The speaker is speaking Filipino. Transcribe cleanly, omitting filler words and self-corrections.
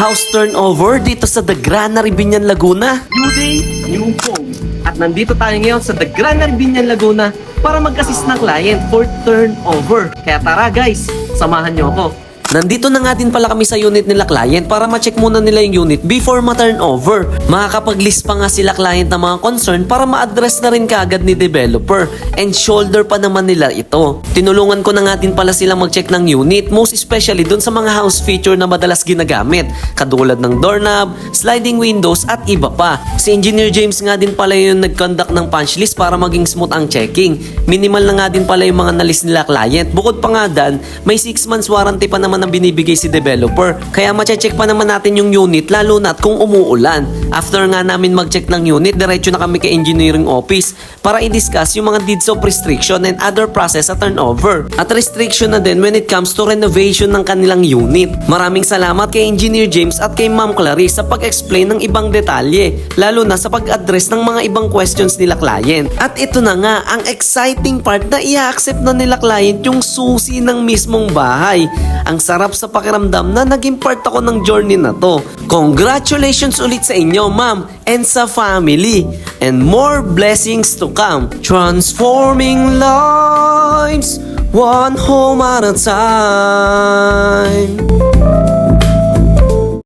house turnover dito sa The Granary, Biñan, Laguna. New day, new home. At nandito tayo ngayon sa The Granary, Biñan, Laguna para mag-assist ng client for turnover. Kaya tara guys, samahan niyo ako. Nandito na nga din pala kami sa unit nila client para ma-check muna nila yung unit before ma-turnover. Makakapag-list pa nga sila client ng mga concern para ma-address na rin kaagad ni developer. And shoulder pa naman nila ito. Tinulungan ko na nga din pala sila mag-check ng unit, most especially dun sa mga house feature na madalas ginagamit. Katulad ng doorknob, sliding windows at iba pa. Si Engineer James nga din pala yung nag-conduct ng punch list para maging smooth ang checking. Minimal na nga din pala yung mga na-list nila client. Bukod pa nga dan, may 6 months warranty pa naman na binibigay si developer. Kaya mache-check pa naman natin yung unit lalo na kung umuulan. After nga namin mag-check ng unit, diretso na kami kay engineering office para i-discuss yung mga deeds of restriction and other process sa turnover. At restriction na din when it comes to renovation ng kanilang unit. Maraming salamat kay Engineer James at kay Ma'am Clarice sa pag-explain ng ibang detalye, lalo na sa pag-address ng mga ibang questions nila client. At ito na nga ang exciting part na i-accept na nila client yung susi ng mismong bahay. Ang sarap sa pakiramdam na naging part ako ng journey na to. Congratulations ulit sa inyo, ma'am, and sa family. And more blessings to come. Transforming lives, one home at a time.